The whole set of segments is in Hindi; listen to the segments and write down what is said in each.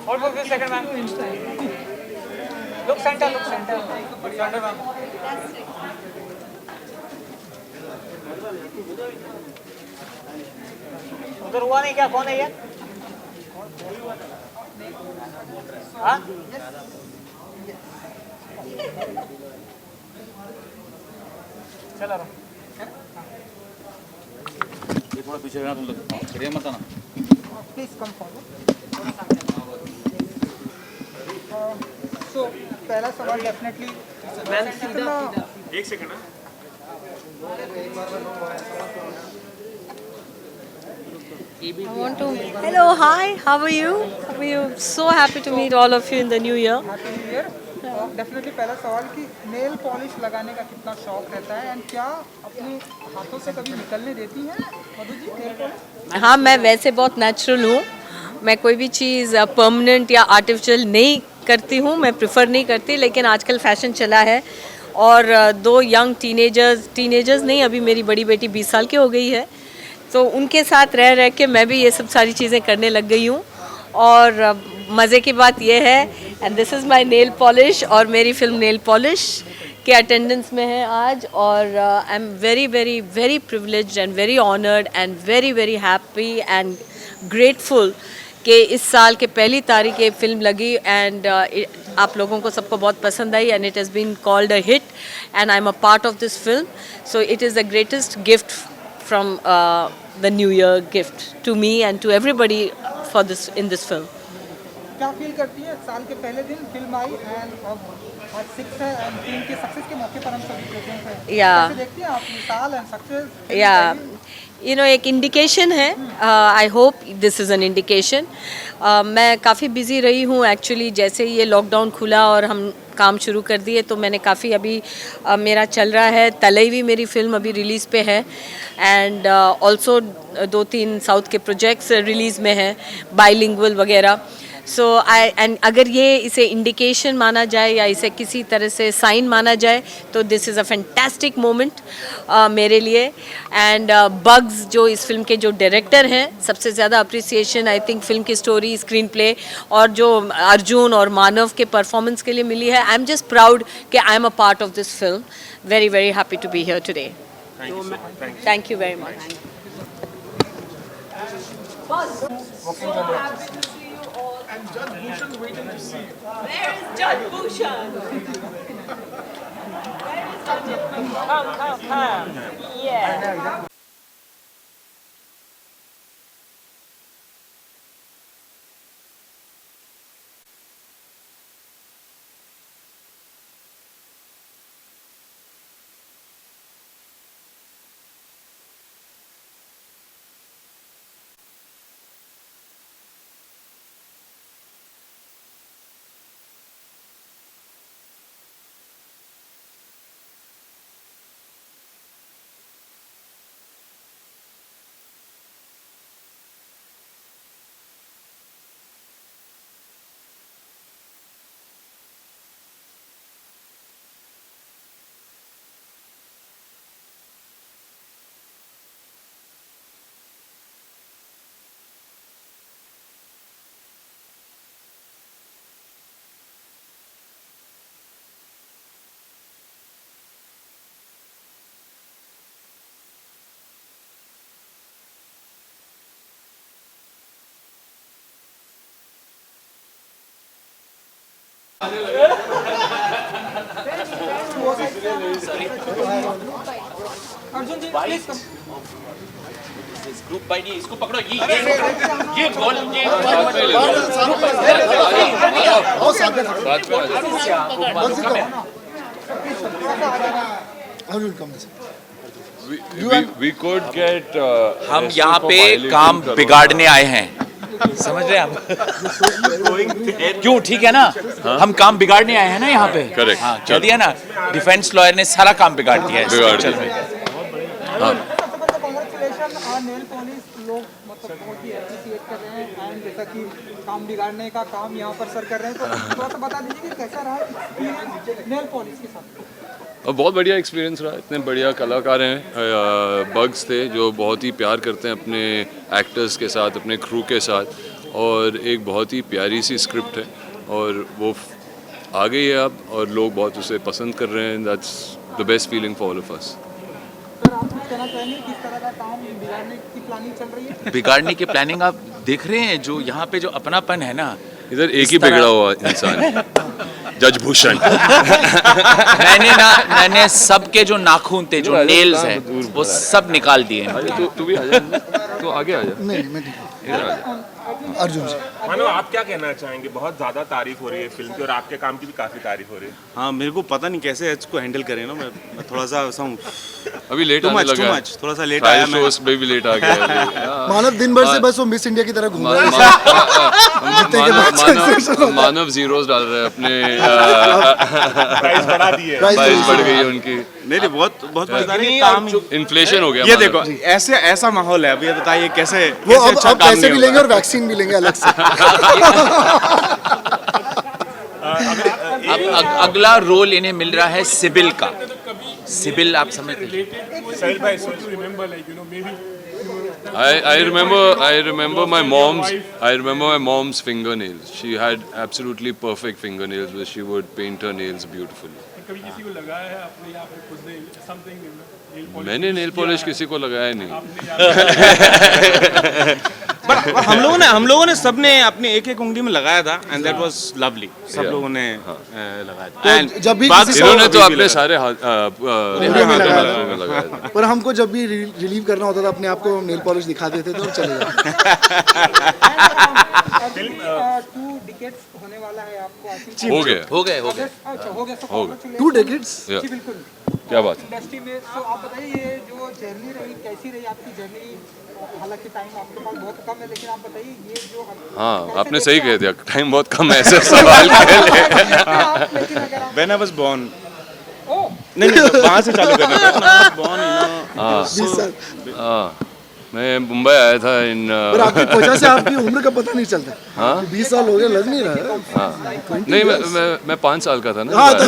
Hold for a second, ma'am. Look center, look center. Center, ma'am. उधर हुआ नहीं क्या? कौन है ये? हाँ? चलो रहो। ये थोड़ा पीछे रहना तुम लोग, खड़े मत आना। Please come forward. So पहला सवाल डेफिनेटली एक second Hello, hi, how are you? How are you? So happy to meet all of you in the new year. Happy new year. Definitely पहला सवाल कि नेल पॉलिश लगाने का कितना शौक रहता है एंड क्या अपने हाथों से कभी निकलने देती हैं मधु जी नेल पॉलिश? हाँ, मैं वैसे बहुत नेचुरल हूँ। मैं कोई भी चीज़ परमानेंट या आर्टिफिशियल नहीं करती हूँ, मैं प्रेफर नहीं करती, लेकिन आजकल फैशन चला है और दो यंग टीनेजर्स नहीं, अभी मेरी बड़ी बेटी 20 साल की हो गई है, तो उनके साथ रह रह के मैं भी ये सब सारी चीज़ें करने लग गई हूँ। और मज़े की बात यह है, and this is my nail polish, और मेरी फिल्म नेल पॉलिश के अटेंडेंस में है आज, और आई am very very very privileged and very honoured and very very happy and grateful कि इस साल के पहली तारीख ये फिल्म लगी एंड आप लोगों को सबको बहुत पसंद आई and it has been called a hit and I am a part of this film, so it is the greatest gift from the new year gift to me and to everybody for this in this film. क्या फील करती है? साल के पहले दिन फिल्म आई एंड अब आज 6 है एंड फिल्म के सक्सेस के मौके पर हम सभी प्रेजेंट हैं। Yeah. कैसे देखती हैं आप ये साल एंड सक्सेस? या एक इंडिकेशन है, I hope this is an indication. मैं काफ़ी बिज़ी रही हूँ एक्चुअली, जैसे ये लॉकडाउन खुला और हम काम शुरू कर दिए तो मैंने काफ़ी अभी मेरा चल रहा है तलैवी, मेरी फिल्म अभी रिलीज़ पे है एंड ऑल्सो 2-3 साउथ के प्रोजेक्ट्स रिलीज़ में हैं, बाइलिंगुअल वगैरह। सो एंड अगर ये इसे इंडिकेशन माना जाए या इसे किसी तरह से साइन माना जाए तो this is a fantastic moment मेरे लिए। एंड बग्स जो इस फिल्म के जो डायरेक्टर हैं, सबसे ज़्यादा अप्रिसिएशन आई थिंक फिल्म की स्टोरी, स्क्रीन प्ले और जो अर्जुन और मानव के परफॉर्मेंस के लिए मिली है। आई एम जस्ट प्राउड कि I am a part of this film. Very very happy to be here today. Thank you very much. And Judge Bhushan waiting to see you. Where is Judge Bhushan? Where is Judge Bhushan? Come. Yeah. Arjun ji please come. Group by D, इसको पकड़ो, ये बॉल, ये We could get हम यहाँ पे काम बिगाड़ने आए हैं, समझ रहे हैं हम? क्यों, ठीक है ना? हम काम बिगाड़ने आए हैं ना यहाँ पे। Correct. हाँ, कह दिया ना, डिफेंस लॉयर ने सारा काम बिगाड़ दिया है इस पिक्चर में। सबसे पहले कांग्रेचुलेशन। नेल पॉलिश लोग मतलब सब बहुत ही अप्रिशिएट कर रहे हैं एंड जैसा कि काम बिगाड़ने का काम यहाँ पर सर कर रहे हैं, तो थोड़ा सा बता दीजिए कि कैसा रहा एक्सपीरियंस नेल पॉलिश के साथ। बहुत बढ़िया एक्सपीरियंस रहा। इतने बढ़िया कलाकार हैं, बग्स थे जो बहुत ही प्यार करते हैं अपने एक्टर्स के साथ, अपने क्रू के साथ, और एक बहुत ही प्यारी सी स्क्रिप्ट है और वो आ गई है अब और लोग बहुत उसे पसंद कर रहे हैं। That's the best feeling for all of us. Sir आप कुछ कहना चाहेंगे किस तरह का काम बिगाड़ने की प्लानिंग चल रही है? बिगाड़ने की प्लानिंग आप देख रहे हैं, जो यहाँ पे जो अपनापन है ना, इधर एक ही बिगड़ा हुआ इंसान है, जज भूषण। मैंने सबके जो नाखून थे, जो नेल्स हैं, वो सब निकाल दिए हैं। तू भी आ जा, तो आगे आ जा। नहीं मैं ठीक अर्जुन जी। मानो आप क्या कहना चाहेंगे? बहुत ज़्यादा तारीफ हो रही है फिल्म की और आपके काम की भी काफ़ी तारीफ हो रही है। हाँ, मेरे को पता नहीं कैसे इसको हैंडल करें ना। मैं थोड़ा सा ऐसा हूँ, अभी लेट आने लगा है, थोड़ा सा लेट आया मैं। शोज में भी लेट आ गया है। मानव दिन भर से बस वो मिस इंडिया की तरह घूम रहा है। मानव जीरोस डाल रहे हैं अपने, प्राइस बढ़ा दी है, प्राइस बढ़ गई है उनकी। नहीं बहुत मजेदार है काम, इन्फ्लेशन हो गया। ये देखो ऐसा माहौल है अभी, बताइए कैसे वो अब पैसे भी लेंगे और वैक्सीन भी लेंगे अलग से। अगला रोल इन्हें मिल रहा है सिबिल का। सिबिल आप समझते हैं? साहिल भाई I remember my mom's fingernails. She had absolutely perfect fingernails where she would paint her nails beautifully. कभी किसी को लगाया है अपने यहाँ पे खुद ने समथिंग नेल पॉलिश? मैंने नेल पॉलिश किसी को लगाया नहीं। हम लोगों ने सबने अपनी एक उंगली में लगाया था एंड दैट वाज लवली। सब लोगों ने लगाया था। तो जब भी इन्होंने तो अपने सारे हाथों में लगाया था। पर हमको जब भी रिलीव करना होता था अपने आप को, नेल पॉलिश दिखा देते थे और चले जाते। फिल्म 2 डिकेड्स होने वाला है आपको हो गया। अच्छा हो गया। हो गया। 2 decades? जी बिल्कुल। क्या बात है। इंडस्ट्री में तो आप बताइए ये जो जर्नी रही कैसी रही आपकी जर्नी? हालांकि टाइम आपके पास बहुत कम है, लेकिन आप बताइए ये जो हाँ, आपने सही कह दिया, टाइम बहुत कम है ऐसे सवाल के लिए। When I was born, नहीं वहाँ से चालू करना पड़ेगा। born in 20 साल। हाँ, मैं मुंबई आया था इन पर आपकी त्वचा से आपकी उम्र का पता नहीं चलता। हाँ 20 साल हो गए, लग नहीं रहा। हाँ नहीं, मैं 5 साल का था ना। हाँ, तो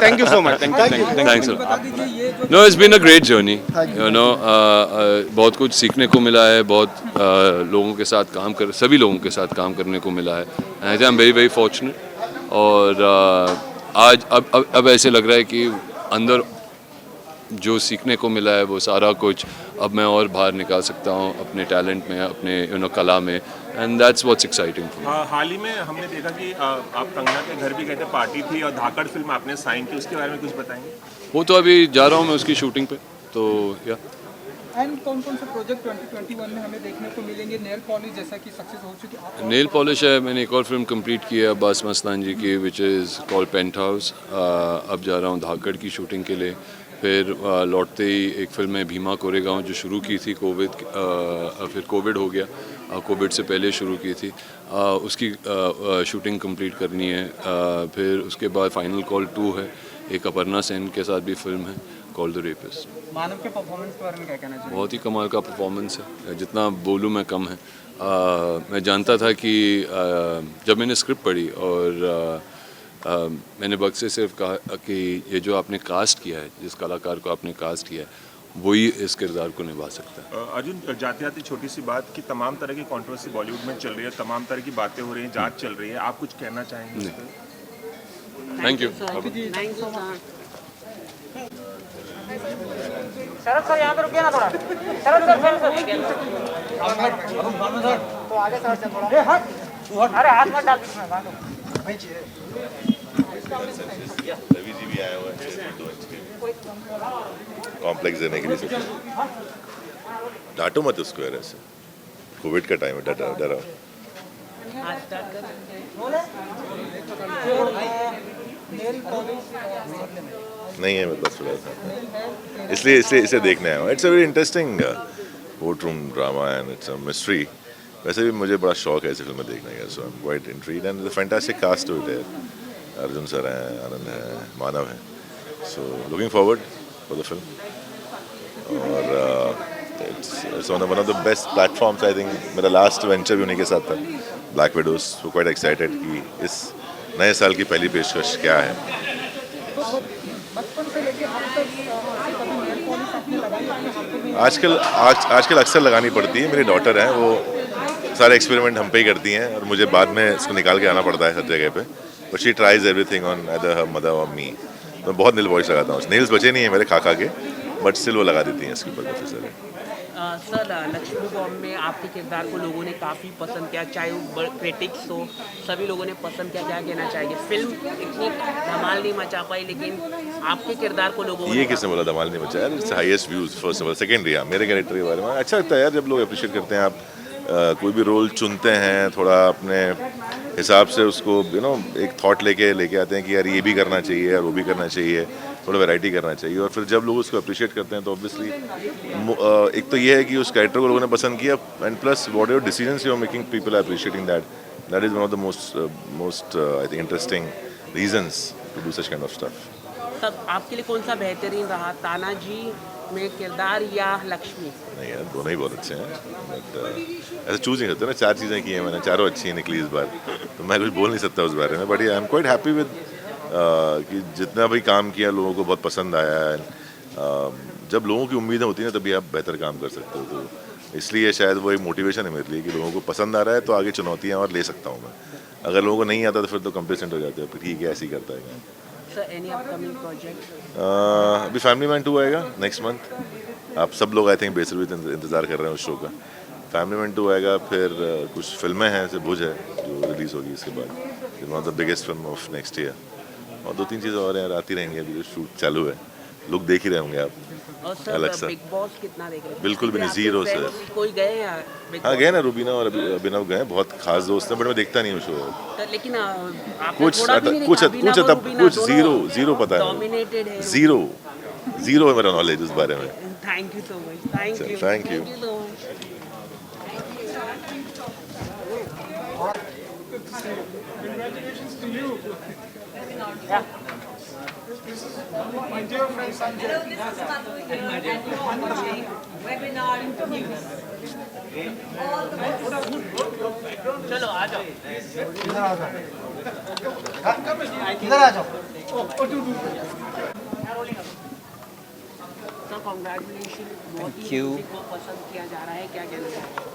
thank you so much. Thanks. No, it's been a great journey, you know. बहुत कुछ सीखने को मिला है, बहुत लोगों के साथ सभी लोगों के साथ काम करने को मिला है। आई एम वेरी वेरी फॉर्चुनेट। और आज अब ऐसे लग रहा है कि अंदर जो सीखने को मिला है वो सारा कुछ अब मैं और बाहर निकाल सकता हूँ अपने टैलेंट में, अपने कला में, and that's what's exciting for me. हाल ही में हमने देखा कि आप कंगना के घर भी गए थे, पार्टी थी और धाकड़ फिल्म आपने साइन की, उसके बारे में कुछ बताएंगे? वो तो अभी जा रहा हूँ मैं उसकी शूटिंग पे, तो या एंड कौन कौन से प्रोजेक्ट 2021 में हमें देखने को मिलेंगे? नेल पॉलिश जैसा कि सक्सेस हो चुकी है। नेल पॉलिश है, मैंने एक और फिल्म कंप्लीट की है अब्बास मस्तान जी की, which is called paint house. अब जा रहा हूँ धाकड़ की शूटिंग के लिए। फिर लौटते ही एक फिल्म है भीमा कोरेगांव जो शुरू की थी फिर कोविड हो गया, कोविड से पहले शुरू की थी, उसकी शूटिंग कंप्लीट करनी है। फिर उसके बाद फाइनल कॉल 2 है, एक अपर्णा सेन के साथ भी फिल्म है कॉल्ड द रेपिस्ट। मानव के परफॉर्मेंस के बारे में क्या कहना चाहिए? बहुत ही कमाल का परफॉर्मेंस है, जितना बोलूँ मैं कम है। मैं जानता था कि जब मैंने स्क्रिप्ट पढ़ी और मैंने वक्त से सिर्फ कहा कि ये जो आपने कास्ट किया है, जिस कलाकार को आपने कास्ट किया है, वही इस किरदार को निभा सकता है। अर्जुन, जाते जाते छोटी सी बात कि तमाम तरह की कंट्रोवर्सी बॉलीवुड में चल रही है, तमाम तरह की बातें हो रही हैं, जांच चल रही है, आप कुछ कहना चाहेंगे? Thank you. शरद सर यहाँ पे रुकिए ना थोड़ा। शरद सर तो आगे सर से थोड़ा। अरे हाथ मत डाल बीच में। रवि जी भी आए हुए हैं 2 इंच के कॉम्प्लेक्स देने के लिए। डांटो मत उसको यार, ऐसे कोविड का टाइम है, डरा नहीं है, मतलब फिलहाल इसलिए इसे देखने आया हूँ। It's a very interesting court room drama and it's a mystery. वैसे भी मुझे बड़ा शौक है ऐसी फिल्में देखने का, so I am quite intrigued and the fantastic cast to it है। अर्जुन सर हैं, आनंद है, मानव है, so looking forward for the film. और it's one of the best platforms I think. मेरा लास्ट वेंचर भी उन्हीं के साथ था, Black Widows. So quite excited कि इस नए साल की पहली पेशकश क्या है. बचपन से लेके अब तक कभी नेल पॉलिश आपने लगाई अपने हाथों में? आजकल अक्सर लगानी पड़ती है. मेरी डॉटर है, वो सारे एक्सपेरिमेंट हम पे ही करती हैं और मुझे बाद में इसको निकाल के आना पड़ता है हर जगह पे. But she tries everything on either her mother और मी. मैं बहुत नेल पॉलिश लगाता हूँ. नेल्स बचे नहीं हैं मेरे खा के, बट स्टिल वो लगा देती हैं इसके ऊपर काफ़ी सारे. सर लक्ष्मी बॉम्ब में आपके किरदार को लोगों ने काफ़ी पसंद किया, चाहे वो क्रिटिक्स हो, सभी लोगों ने पसंद किया. क्या कहना चाहिए? फिल्म इतनी धमाल नहीं मचा पाई, लेकिन आपके किरदार को लोगों ये किसने बोला धमाल नहीं मचा? यार it's highest views first of all. Secondary, हाँ, मेरे कैरेक्टर के बारे में अच्छा लगता है यार जब लोग अप्रिशिएट करते हैं. आप कोई भी रोल चुनते हैं थोड़ा अपने हिसाब से उसको एक थॉट लेके आते हैं कि यार ये भी करना चाहिए, यार वो भी करना चाहिए, थोड़ा वैरायटी करना चाहिए. और फिर जब लोग उसको अप्रिशिएट करते हैं तो ऑब्वियसली एक तो ये है कि उस कैरेक्टर को लोगों ने पसंद किया, and plus whatever decisions you are making, people are appreciating that. That is one of the most I think interesting reasons to do such kind of stuff. तब आपके लिए कौन सा बेहतरीन रहा, तानाजी में किरदार या लक्ष्मी? नहीं यार, दोनों ही बहुत अच्छे हैं. बट ऐसा चूज नहीं करते ना. 4 चीज़ें की हैं मैंने, चारों अच्छी निकली इस बार, तो मैं कुछ बोल नहीं सकता उस बारे में. But I am quite happy with कि जितना भी काम किया लोगों को बहुत पसंद आया है. जब लोगों की उम्मीदें होती हैं तभी आप बेहतर काम कर सकते हो. तो इसलिए शायद वो एक मोटिवेशन है मेरे लिए कि लोगों को पसंद आ रहा है तो आगे चुनौतियाँ और ले सकता हूँ मैं. अगर लोगों को नहीं आता तो फिर तो कंप्लेसेंट हो जाते हैं, ठीक है ऐसे ही करता है. Any upcoming project? अभी फैमिली मैन 2 आएगा नेक्स्ट मंथ. आप सब लोग आई थिंक बेसब्री से इंतज़ार कर रहे हैं उस शो का. फैमिली मैन 2 आएगा. फिर कुछ फिल्में हैं, जैसे भुज है जो रिलीज़ होगी इसके बाद, one of the biggest film of next year. और 2-3 चीज़ें और हैं, आती रहेंगी. अभी शूट चालू है, लोग देख ही रहे होंगे आप. और सर अलग सा बिग बॉस कितना देख रहे हैं? बिल्कुल भी नहीं, जीरो से. कोई गए या हाँ गए ना, रूबीना और अभिनव गए, बहुत खास दोस्त हैं, बट मैं देखता नहीं हूँ शो. तो लेकिन कुछ जीरो पता है. जीरो है मेरा नॉलेज उस बारे में. Thank you so much. Thank you. My dear friend Sanjay. Webinar interviews. चलो आ जाओ. इधर आ जाओ. Sir congratulation. Thank you. को पसंद किया जा रहा है, क्या कहना चाहिए?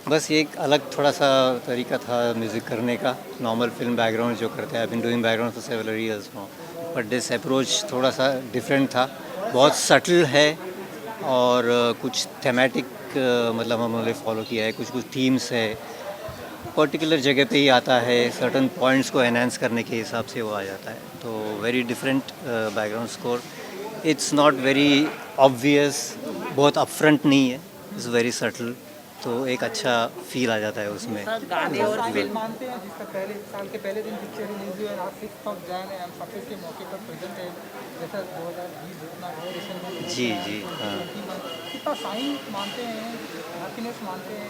बस ये एक अलग थोड़ा सा तरीका था म्यूज़िक करने का. नॉर्मल फिल्म बैकग्राउंड जो करते हैं, I been doing background for several years now, but this approach थोड़ा सा डिफरेंट था. बहुत सटल है और कुछ थेमेटिक मतलब हमने फॉलो किया है. कुछ थीम्स है, पर्टिकुलर जगह पे ही आता है, सर्टन पॉइंट्स को एनहांस करने के हिसाब से वो आ जाता है. तो very different background score. It's not very obvious, बहुत अपफ्रंट नहीं है, इट्स वेरी सटल. तो एक अच्छा फील आ जाता है उसमें. गाने और फिल्म मानते हैं जिसका पहले साल के पहले दिन पिक्चर रिलीज हुई है, आज 6th ऑफ जनवरी हम सक्सेस के मौके पर प्रेजेंट है, जैसा 2020 जितना रिसेंट. जी हाँ. कितना साइन मानते हैं, हैप्पीनेस मानते हैं?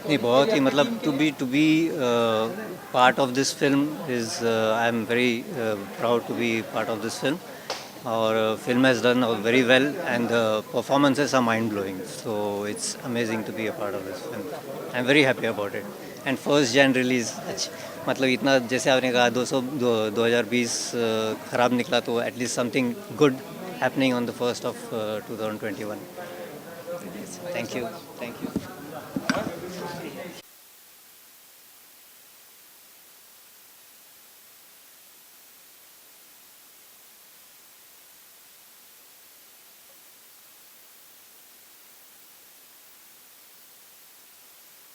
नहीं, बहुत ही मतलब to be part of this film is I am very proud to be part of this film. और film has done very well and the performances are mind blowing. So it's amazing to be a part of this film. I am very happy about it. And 1st Jan release. अच्छा मतलब इतना जैसे आपने कहा 2020 ख़राब निकला, तो at least something good happening on the 1st of 2021. Thank you.